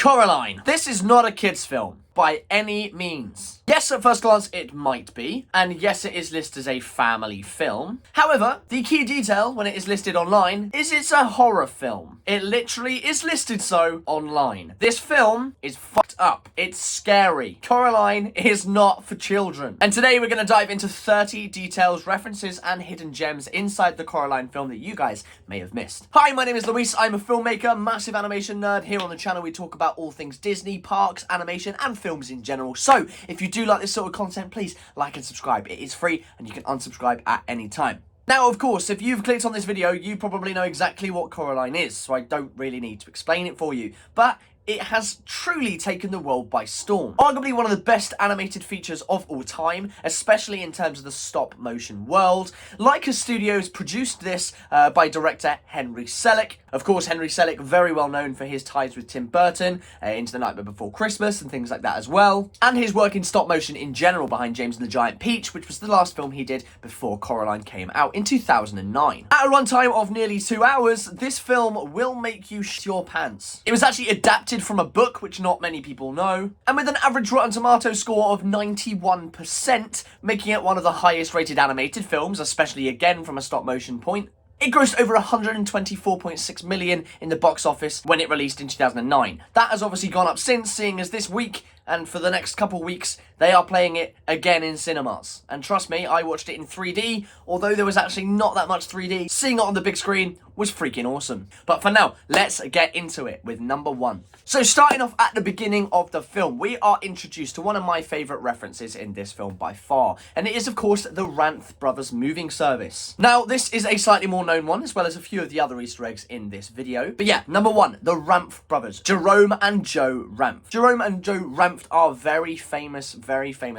Coraline. This is not a kids' film by any means. Yes, at first glance it might be, and yes, it is listed as a family film. However, the key detail when it is listed online is it's a horror film. It literally is listed so online. This film is fucked up. It's scary. Coraline is not for children. And today we're going to dive into 30 details, references, and hidden gems inside the Coraline film that you guys may have missed. Hi, my name is Luis. I'm a filmmaker, massive animation nerd. Here on the channel we talk about all things Disney, parks, animation, and films in general. So if you do like this sort of content, please like and subscribe. It is free and you can unsubscribe at any time. Now, of course, if you've clicked on this video, you probably know exactly what Coraline is, so I don't really need to explain it for you. But it has truly taken the world by storm. Arguably one of the best animated features of all time, especially in terms of the stop motion world. Laika Studios produced this by director Henry Selick. Of course, Henry Selick, very well known for his ties with Tim Burton, Into the Nightmare Before Christmas and things like that as well. And his work in stop motion in general behind James and the Giant Peach, which was the last film he did before Coraline came out in 2009. At a runtime of nearly 2 hours, this film will make you shit your pants. It was actually adapted from a book, which not many people know, and with an average Rotten Tomatoes score of 91%, making it one of the highest rated animated films, especially again from a stop motion point. It grossed over 124.6 million in the box office when it released in 2009. That has obviously gone up since, seeing as this week and for the next couple weeks they are playing it again in cinemas. And trust me, I watched it in 3D, although there was actually not that much 3D. Seeing it on the big screen was freaking awesome. But for now, let's get into it with number 1. So starting off at the beginning of the film, we are introduced to one of my favourite references in this film by far, and it is of course the Ranft Brothers moving service. Now this is a slightly more known one, as well as a few of the other Easter eggs in this video. But yeah, number 1, the Ranft Brothers, Jerome and Joe Ranft. Jerome and Joe Ranft are very famous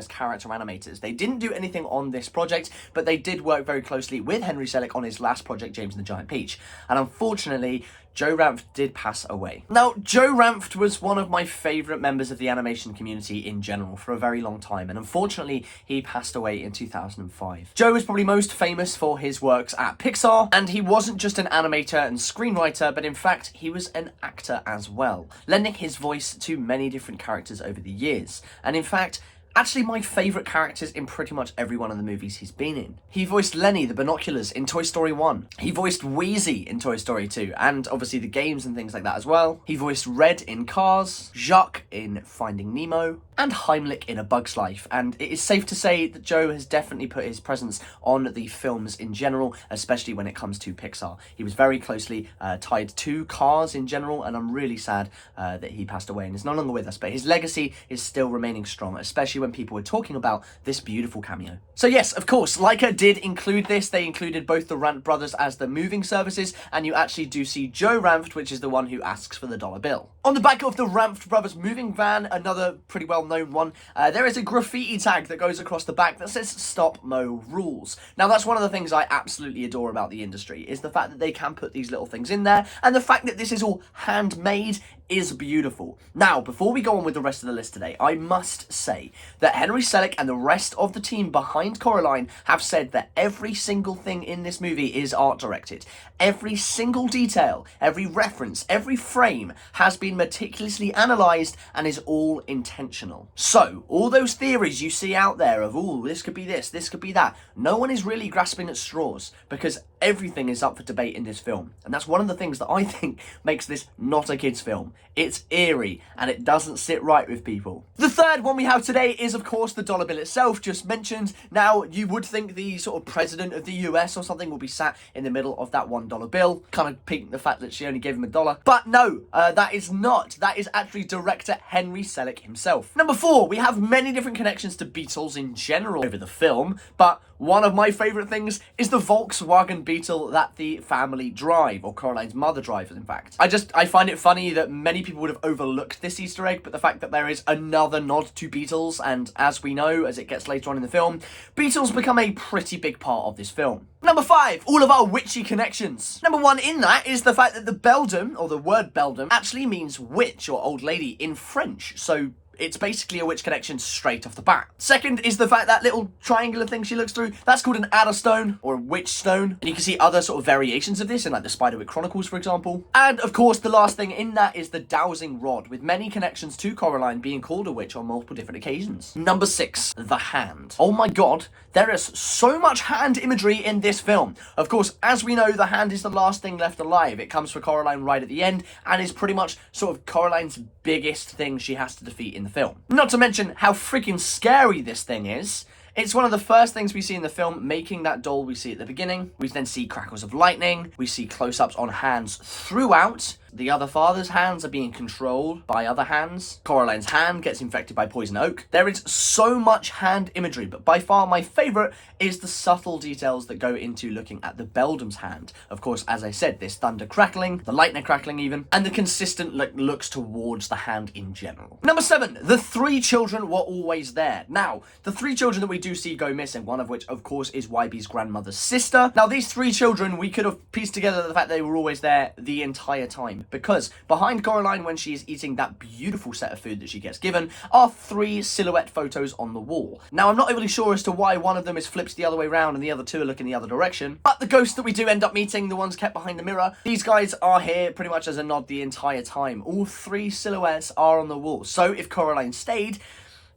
character animators. They didn't do anything on this project, but they did work very closely with Henry Selick on his last project, James and the Giant Peach. And unfortunately, Joe Ranft did pass away. Now, Joe Ranft was one of my favourite members of the animation community in general for a very long time, and unfortunately, he passed away in 2005. Joe is probably most famous for his works at Pixar, and he wasn't just an animator and screenwriter, but in fact, he was an actor as well, lending his voice to many different characters over the years. And in fact, actually my favourite characters in pretty much every one of the movies he's been in. He voiced Lenny the Binoculars in Toy Story 1. He voiced Wheezy in Toy Story 2, and obviously the games and things like that as well. He voiced Red in Cars, Jacques in Finding Nemo, and Heimlich in A Bug's Life. And it is safe to say that Joe has definitely put his presence on the films in general, especially when it comes to Pixar. He was very closely tied to Cars in general, and I'm really sad that he passed away and is no longer with us, but his legacy is still remaining strong, especially when people were talking about this beautiful cameo. So yes, of course, Laika did include this. They included both the Ranft brothers as the moving services, and you actually do see Joe Ranft, which is the one who asks for the dollar bill. On the back of the Ranft brothers moving van, another pretty well-known one, there is a graffiti tag that goes across the back that says Stop Mo Rules. Now that's one of the things I absolutely adore about the industry, is the fact that they can put these little things in there, and the fact that this is all handmade is beautiful. Now, before we go on with the rest of the list today, I must say that Henry Selick and the rest of the team behind Coraline have said that every single thing in this movie is art directed. Every single detail, every reference, every frame has been meticulously analysed and is all intentional. So, all those theories you see out there of, ooh, this could be this could be that, no one is really grasping at straws, because everything is up for debate in this film. And that's one of the things that I think makes this not a kid's film. It's eerie, and it doesn't sit right with people. The third one we have today is, of course, the dollar bill itself, just mentioned. Now, you would think the sort of president of the US or something will be sat in the middle of that $1 bill, kind of piquing the fact that she only gave him $1. But no, that is not. That is actually director Henry Selick himself. Number 4, we have many different connections to Beetles in general over the film, but one of my favourite things is the Volkswagen Beetle that the family drive, or Coraline's mother drives, in fact. I find it funny that many people would have overlooked this Easter egg, but the fact that there is another nod to Beetles, and as we know, as it gets later on in the film, Beetles become a pretty big part of this film. Number 5, all of our witchy connections. Number 1 in that is the fact that the Beldam, or the word Beldam, actually means witch or old lady in French, so it's basically a witch connection straight off the bat. Second is the fact that little triangular thing she looks through, that's called an adder stone or a witch stone. And you can see other sort of variations of this in like the Spiderwick Chronicles, for example. And of course, the last thing in that is the dowsing rod, with many connections to Coraline being called a witch on multiple different occasions. Number 6, the hand. Oh my god, there is so much hand imagery in this film. Of course, as we know, the hand is the last thing left alive. It comes for Coraline right at the end and is pretty much sort of Coraline's biggest thing she has to defeat in the film. Not to mention how freaking scary this thing is. It's one of the first things we see in the film, making that doll we see at the beginning. We then see crackles of lightning. We see close-ups on hands throughout. The other father's hands are being controlled by other hands. Coraline's hand gets infected by poison oak. There is so much hand imagery, but by far my favourite is the subtle details that go into looking at the Beldam's hand. Of course, as I said, this thunder crackling, the lightning crackling even, and the consistent looks towards the hand in general. Number 7, the 3 children were always there. Now, the 3 children that we do see go missing, one of which, of course, is YB's grandmother's sister. Now, these 3 children, we could have pieced together the fact they were always there the entire time. Because behind Coraline, when she is eating that beautiful set of food that she gets given, are 3 silhouette photos on the wall. Now, I'm not really sure as to why one of them is flipped the other way around and the other 2 are looking the other direction, but the ghosts that we do end up meeting, the ones kept behind the mirror, these guys are here pretty much as a nod the entire time. All 3 silhouettes are on the wall. So if Coraline stayed,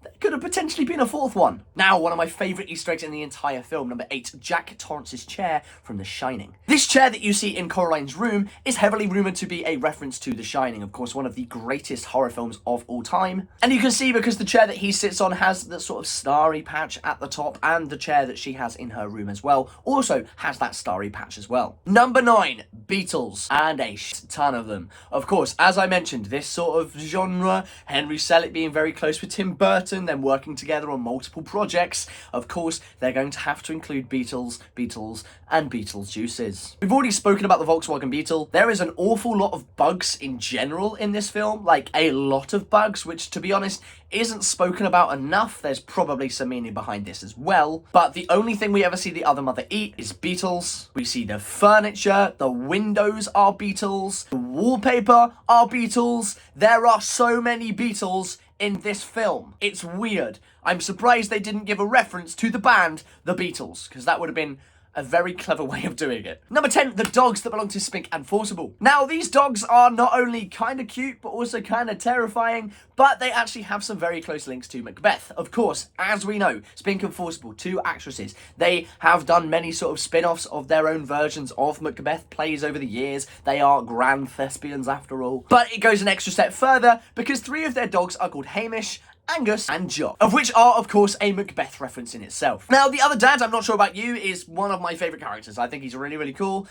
there could have potentially been a 4th one. Now, one of my favourite Easter eggs in the entire film, number 8, Jack Torrance's chair from The Shining. This chair that you see in Coraline's room is heavily rumoured to be a reference to The Shining, of course, one of the greatest horror films of all time. And you can see because the chair that he sits on has the sort of starry patch at the top, and the chair that she has in her room as well also has that starry patch as well. Number 9, Beatles, and a ton of them. Of course, as I mentioned, this sort of genre, Henry Selick being very close with Tim Burton, them working together on multiple projects, of course, they're going to have to include Beatles, and Beetlejuices. We've already spoken about the Volkswagen Beetle. There is an awful lot of bugs in general in this film, like a lot of bugs, which, to be honest, isn't spoken about enough. There's probably some meaning behind this as well, but the only thing we ever see the other mother eat is beetles. We see the furniture, the windows are beetles, the wallpaper are beetles. There are so many beetles in this film. It's weird. I'm surprised they didn't give a reference to the band The Beatles, because that would have been a very clever way of doing it. Number 10, the dogs that belong to Spink and Forcible. Now, these dogs are not only kind of cute, but also kind of terrifying, but they actually have some very close links to Macbeth. Of course, as we know, Spink and Forcible, 2 actresses, they have done many sort of spin-offs of their own versions of Macbeth plays over the years. They are grand thespians after all. But it goes an extra step further, because 3 of their dogs are called Hamish, Angus and Jock, of which are, of course, a Macbeth reference in itself. Now, the other dad, I'm not sure about you, is one of my favourite characters. I think he's really, really cool.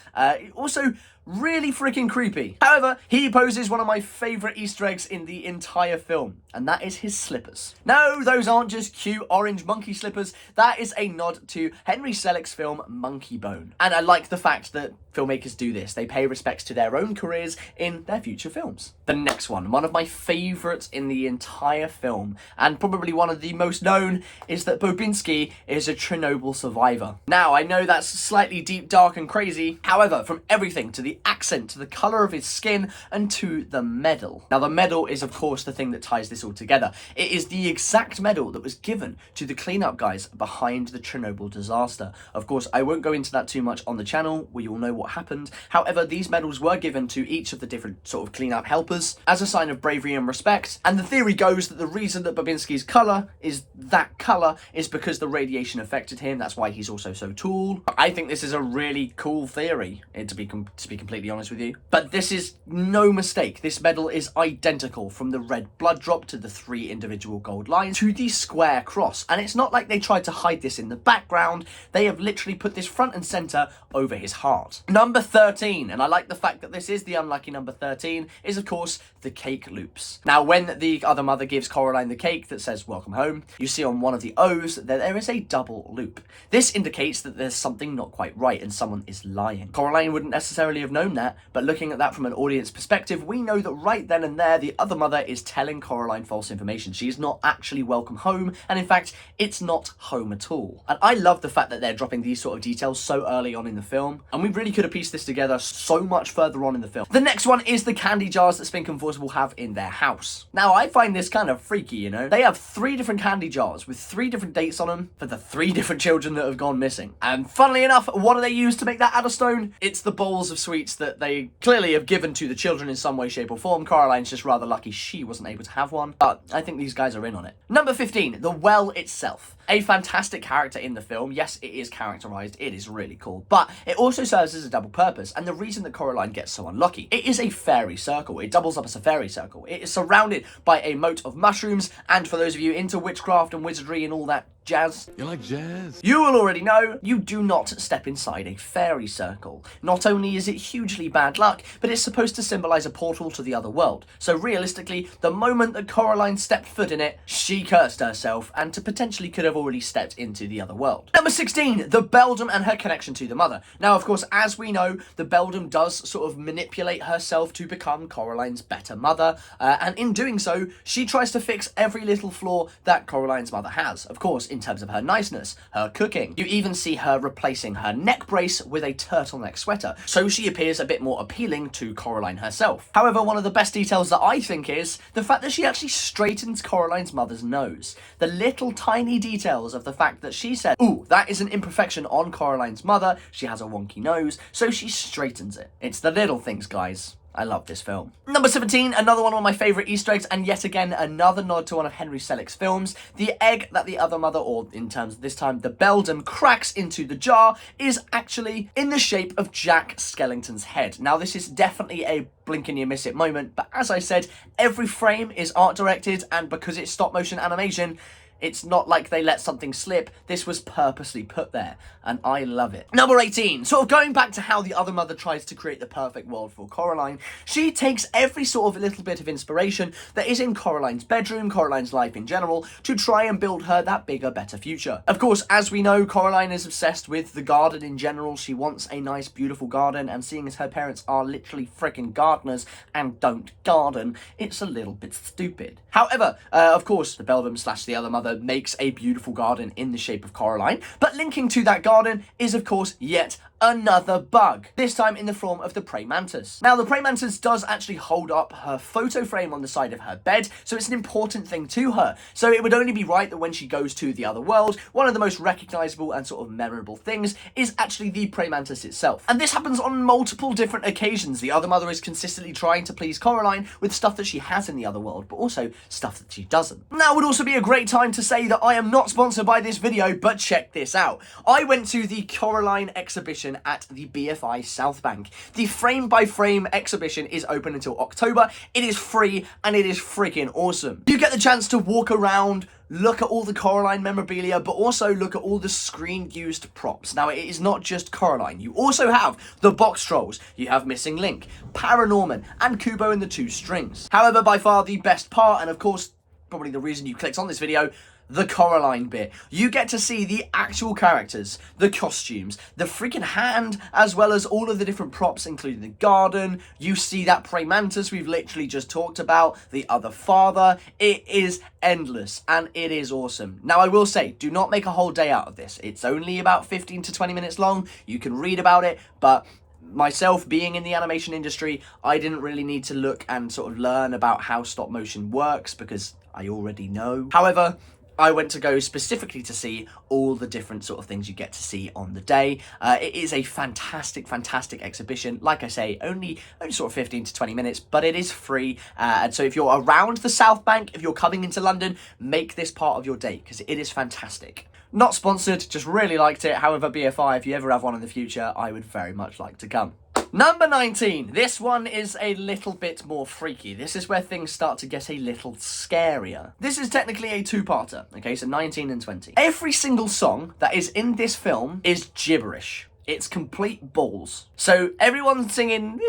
Also, really freaking creepy. However, he poses one of my favourite Easter eggs in the entire film, and that is his slippers. No, those aren't just cute orange monkey slippers. That is a nod to Henry Selick's film Monkey Bone. And I like the fact that filmmakers do this. They pay respects to their own careers in their future films. The next one of my favourites in the entire film, and probably one of the most known, is that Bobinski is a Chernobyl survivor. Now, I know that's slightly deep, dark and crazy. However, from everything to the accent, to the colour of his skin, and to the medal. Now, the medal is, of course, the thing that ties this all together. It is the exact medal that was given to the cleanup guys behind the Chernobyl disaster. Of course, I won't go into that too much on the channel. We all know what happened. However, these medals were given to each of the different sort of cleanup helpers as a sign of bravery and respect. And the theory goes that the reason that Bobinski's colour is that colour is because the radiation affected him. That's why he's also so tall. I think this is a really cool theory, to be completely honest with you. But this is no mistake. This medal is identical, from the red blood drop to the 3 individual gold lines to the square cross. And it's not like they tried to hide this in the background. They have literally put this front and centre over his heart. Number 13, and I like the fact that this is the unlucky number 13, is of course the cake loops. Now, when the other mother gives Coraline the cake that says welcome home, you see on one of the O's that there is a double loop. This indicates that there's something not quite right and someone is lying. Coraline wouldn't necessarily have known that, but looking at that from an audience perspective, we know that right then and there, the other mother is telling Coraline false information. She's not actually welcome home, and in fact, it's not home at all. And I love the fact that they're dropping these sort of details so early on in the film, and we really could have pieced this together so much further on in the film. The next one is the candy jars that Spink and Forcible have in their house. Now, I find this kind of freaky, you know? They have 3 different candy jars with 3 different dates on them for the 3 different children that have gone missing. And funnily enough, what do they use to make that out of stone? It's the bowls of sweets that they clearly have given to the children in some way, shape or form. Coraline's just rather lucky she wasn't able to have one, but I think these guys are in on it. Number 15, the well itself. A fantastic character in the film. Yes, it is characterized, it is really cool, but it also serves as a double purpose, and the reason that Coraline gets so unlucky, it is a fairy circle. It doubles up as a fairy circle. It is surrounded by a moat of mushrooms, and for those of you into witchcraft and wizardry and all that jazz, You like jazz? you will already know you do not step inside a fairy circle. Not only is it hugely bad luck, but it's supposed to symbolize a portal to the other world. So realistically, the moment that Coraline stepped foot in it, she cursed herself and to potentially could have already stepped into the other world. Number 16, the Beldam and her connection to the mother. Now, of course, as we know, the Beldam does sort of manipulate herself to become Coraline's better mother, and in doing so, she tries to fix every little flaw that Coraline's mother has. Of course, in terms of her niceness, her cooking. You even see her replacing her neck brace with a turtleneck sweater, so she appears a bit more appealing to Coraline herself. However, one of the best details that I think is the fact that she actually straightens Coraline's mother's nose. The little tiny details of the fact that she said, ooh, that is an imperfection on Coraline's mother, she has a wonky nose, so she straightens it. It's the little things, guys. I love this film. Number 17, another one of my favourite Easter eggs, and yet again, another nod to one of Henry Selick's films. The egg that the other mother, or in terms of this time, the Beldam, cracks into the jar is actually in the shape of Jack Skellington's head. Now, this is definitely a blink and you miss it moment, but as I said, every frame is art directed, and because it's stop motion animation, it's not like they let something slip. This was purposely put there, and I love it. Number 18, sort of going back to how the other mother tries to create the perfect world for Coraline, she takes every sort of little bit of inspiration that is in Coraline's bedroom, Coraline's life in general, to try and build her that bigger, better future. Of course, as we know, Coraline is obsessed with the garden in general. She wants a nice, beautiful garden, and seeing as her parents are literally freaking gardeners and don't garden, it's a little bit stupid. However, of course, the Beldam / the other mother makes a beautiful garden in the shape of Coraline, but linking to that garden is, of course, yet another bug, this time in the form of the praying mantis. Now, the praying mantis does actually hold up her photo frame on the side of her bed, so it's an important thing to her. So it would only be right that when she goes to the other world, one of the most recognizable and sort of memorable things is actually the praying mantis itself. And this happens on multiple different occasions. The other mother is consistently trying to please Coraline with stuff that she has in the other world, but also stuff that she doesn't. Now would also be a great time to say that I am not sponsored by this video, but check this out. I went to the Coraline exhibition at the BFI South Bank. The frame by frame exhibition is open until October. It is free and it is freaking awesome. You get the chance to walk around, look at all the Coraline memorabilia, but also look at all the screen-used props. Now, it is not just Coraline. You also have the box trolls, you have Missing Link, Paranorman, and Kubo and the Two Strings. However, by far the best part, and of course, probably the reason you clicked on this video, the Coraline bit. You get to see the actual characters, the costumes, the freaking hand, as well as all of the different props, including the garden. You see that praying mantis we've literally just talked about, the other father. It is endless, and it is awesome. Now, I will say, do not make a whole day out of this. It's only about 15 to 20 minutes long. You can read about it, but myself being in the animation industry, I didn't really need to look and sort of learn about how stop motion works because I already know. However, I went to go specifically to see all the different sort of things you get to see on the day. It is a fantastic, fantastic exhibition. Like I say, only sort of 15 to 20 minutes, but it is free. And so if you're around the South Bank, if you're coming into London, make this part of your day because it is fantastic. Not sponsored, just really liked it. However, BFI, if you ever have one in the future, I would very much like to come. Number 19. This one is a little bit more freaky. This is where things start to get a little scarier. This is technically a two-parter, okay, so 19 and 20. Every single song that is in this film is gibberish. It's complete balls. So everyone's singing,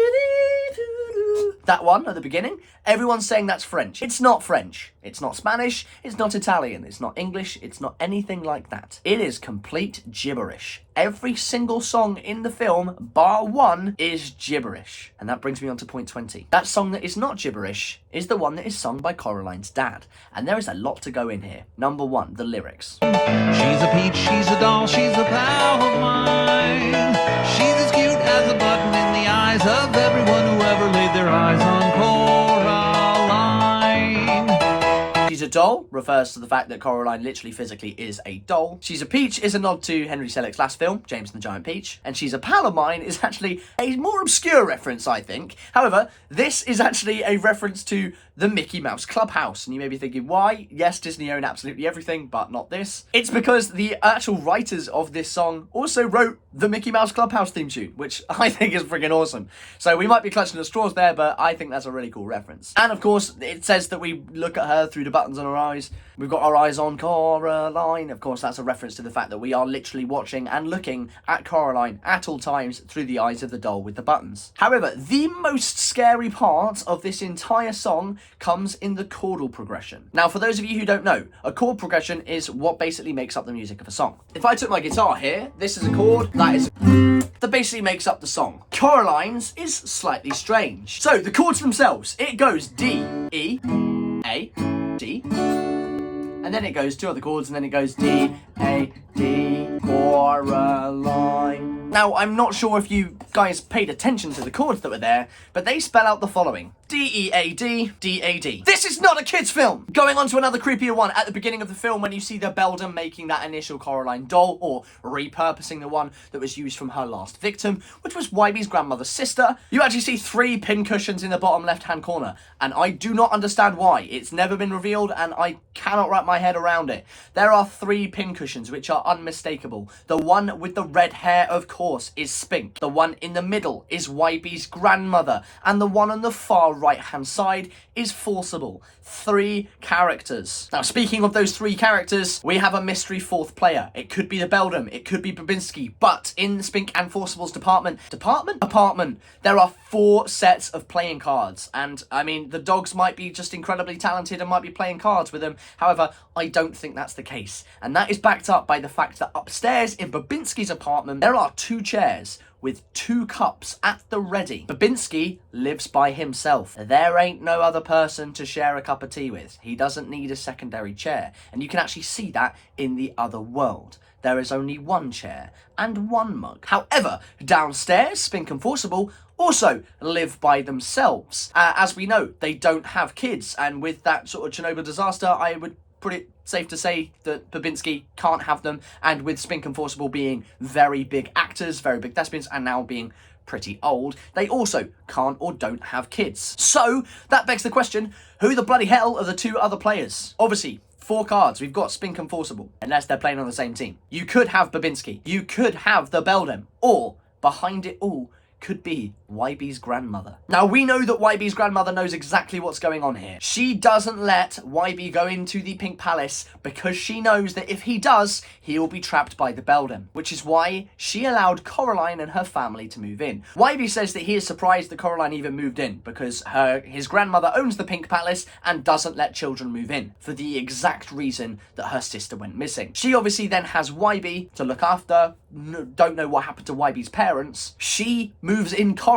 That one at the beginning, everyone's saying that's French. It's not French. It's not Spanish. It's not Italian. It's not English. It's not anything like that. It is complete gibberish. Every single song in the film, bar one, is gibberish. And that brings me on to point 20. That song that is not gibberish is the one that is sung by Coraline's dad. And there is a lot to go in here. Number one, the lyrics. She's a peach, she's a doll, she's a pal of mine. She's as cute as a button in the eyes of everyone who ever laid their eyes on Coraline. She's a doll refers to the fact that Coraline literally physically is a doll. She's a peach is a nod to Henry Selick's last film, James and the Giant Peach. And she's a pal of mine is actually a more obscure reference, I think. However, this is actually a reference to the Mickey Mouse Clubhouse. And you may be thinking, why? Yes, Disney own absolutely everything, but not this. It's because the actual writers of this song also wrote the Mickey Mouse Clubhouse theme tune, which I think is freaking awesome. So we might be clutching at straws there, but I think that's a really cool reference. And of course, it says that we look at her through the buttons on her eyes. We've got our eyes on Coraline. Of course, that's a reference to the fact that we are literally watching and looking at Coraline at all times through the eyes of the doll with the buttons. However, the most scary part of this entire song comes in the chordal progression. Now, for those of you who don't know, a chord progression is what basically makes up the music of a song. If I took my guitar here, this is a chord, that basically makes up the song. Coraline's is slightly strange. So, the chords themselves, it goes D, E, A, D, and then it goes two other chords, and then it goes D, A, D, Coraline. Now, I'm not sure if you guys paid attention to the chords that were there, but they spell out the following. D-E-A-D, D-A-D. This is not a kid's film! Going on to another creepier one, at the beginning of the film when you see the Beldam making that initial Coraline doll, or repurposing the one that was used from her last victim, which was Wybie's grandmother's sister, you actually see 3 pincushions in the bottom left-hand corner, and I do not understand why. It's never been revealed, and I cannot wrap my head around it. There are 3 pincushions which are unmistakable. The one with the red hair, of course, is Spink. The one in the middle is Wybie's grandmother, and the one on the far right-hand side is Forcible. 3 characters. Now, speaking of those 3 characters, we have a mystery 4th player. It could be the Beldam, it could be Babinski, but in Spink and Forcible's apartment, there are 4 sets of playing cards, and I mean, the dogs might be just incredibly talented and might be playing cards with them. However, I don't think that's the case, and that is backed up by the fact that upstairs in Babinski's apartment, there are 2 chairs with 2 cups at the ready. Babinski lives by himself. There ain't no other person to share a cup of tea with. He doesn't need a secondary chair. And you can actually see that in the other world. There is only 1 chair and 1 mug. However, downstairs, Spink and Forcible also live by themselves. As we know, they don't have kids. And with that sort of Chernobyl disaster, I would put it safe to say that Babinski can't have them, and with Spink and Forcible being very big actors, very big thespians, and now being pretty old, they also can't or don't have kids. So, that begs the question, who the bloody hell are the 2 other players? Obviously, 4 cards, we've got Spink and Forcible, unless they're playing on the same team. You could have Babinski, you could have the Beldam, or, behind it all, could be Wybie's grandmother. Now, we know that Wybie's grandmother knows exactly what's going on here. She doesn't let Wybie go into the Pink Palace because she knows that if he does, he will be trapped by the Beldam, which is why she allowed Coraline and her family to move in. Wybie says that he is surprised that Coraline even moved in because his grandmother owns the Pink Palace and doesn't let children move in for the exact reason that her sister went missing. She obviously then has Wybie to look after. Don't know what happened to Wybie's parents. She moves in Coraline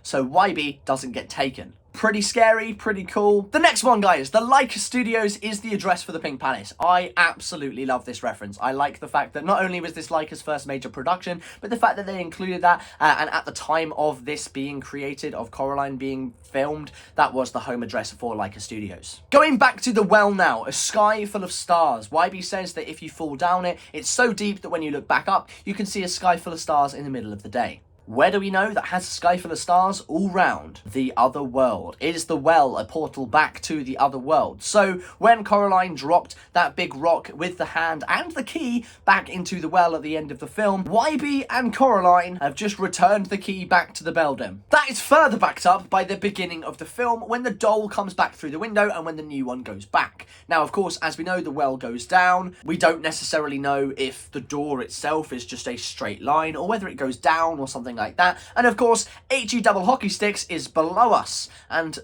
so Wybie doesn't get taken. Pretty scary, pretty cool. The next one, guys, the Laika Studios is the address for the Pink Palace. I absolutely love this reference. I like the fact that not only was this Laika's first major production, but the fact that they included that, and at the time of this being created, of Coraline being filmed, that was the home address for Laika Studios. Going back to the well now, a sky full of stars. Wybie says that if you fall down it, it's so deep that when you look back up, you can see a sky full of stars in the middle of the day. Where do we know that has a sky full of stars? All round the other world. Is the well a portal back to the other world? So when Coraline dropped that big rock with the hand and the key back into the well at the end of the film, Wybie and Coraline have just returned the key back to the Beldam. That is further backed up by the beginning of the film when the doll comes back through the window and when the new one goes back. Now, of course, as we know, the well goes down. We don't necessarily know if the door itself is just a straight line or whether it goes down or something like that. And of course, HE double hockey sticks is below us. And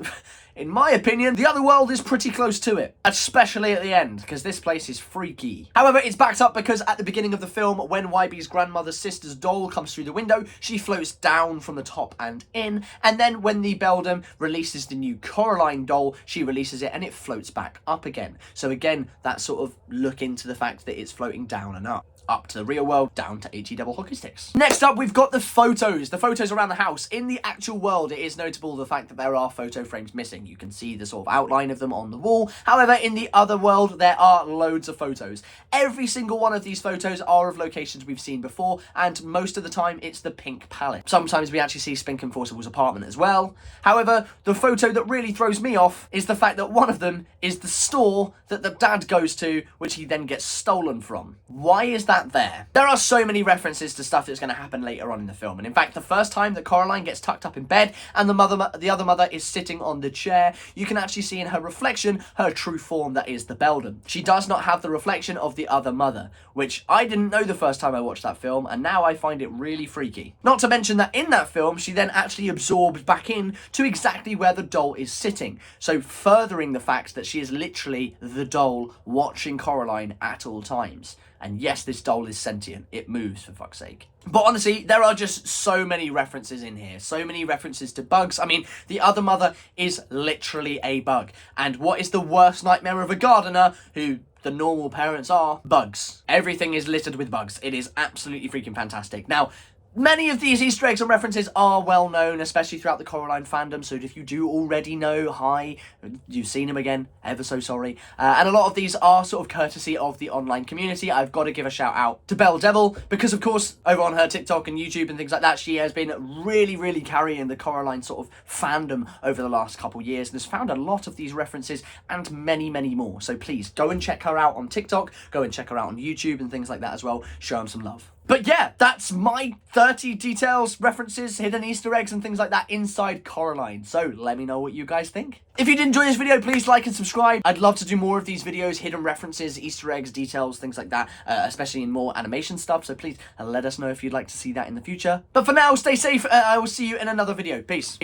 in my opinion, the other world is pretty close to it, especially at the end, because this place is freaky. However, it's backed up because at the beginning of the film, when YB's grandmother's sister's doll comes through the window, she floats down from the top and in, and then when the Beldam releases the new Coraline doll, she releases it and it floats back up again. So again, that sort of look into the fact that it's floating down and up to the real world, down to HE double hockey sticks. Next up, we've got the photos around the house. In the actual world, it is notable the fact that there are photo frames missing. You can see the sort of outline of them on the wall. However, in the other world, there are loads of photos. Every single one of these photos are of locations we've seen before, and most of the time, it's the Pink Palace. Sometimes we actually see Spink and Forcible's apartment as well. However, the photo that really throws me off is the fact that one of them is the store that the dad goes to, which he then gets stolen from. Why is that there? There are so many references to stuff that's going to happen later on in the film, and in fact the first time that Coraline gets tucked up in bed and the other mother is sitting on the chair, you can actually see in her reflection her true form, that is the Beldam. She does not have the reflection of the other mother, which I didn't know the first time I watched that film, and now I find it really freaky. Not to mention that in that film she then actually absorbed back in to exactly where the doll is sitting, so furthering the fact that she is literally the doll watching Coraline at all times. And yes, this doll is sentient. It moves, for fuck's sake. But honestly, there are just so many references in here. So many references to bugs. I mean, the other mother is literally a bug. And what is the worst nightmare of a gardener who the normal parents are? Bugs. Everything is littered with bugs. It is absolutely freaking fantastic. Now, many of these Easter eggs and references are well known, especially throughout the Coraline fandom, so if you do already know, hi, you've seen them again, ever so sorry. And a lot of these are sort of courtesy of the online community. I've got to give a shout out to Beldam, because of course, over on her TikTok and YouTube and things like that, she has been really carrying the Coraline sort of fandom over the last couple years, and has found a lot of these references and many more. So please, go and check her out on TikTok, go and check her out on YouTube and things like that as well. Show them some love. But yeah, that's my 30 details, references, hidden Easter eggs and things like that inside Coraline. So let me know what you guys think. If you did enjoy this video, please like and subscribe. I'd love to do more of these videos, hidden references, Easter eggs, details, things like that, especially in more animation stuff. So please let us know if you'd like to see that in the future. But for now, stay safe. I will see you in another video. Peace.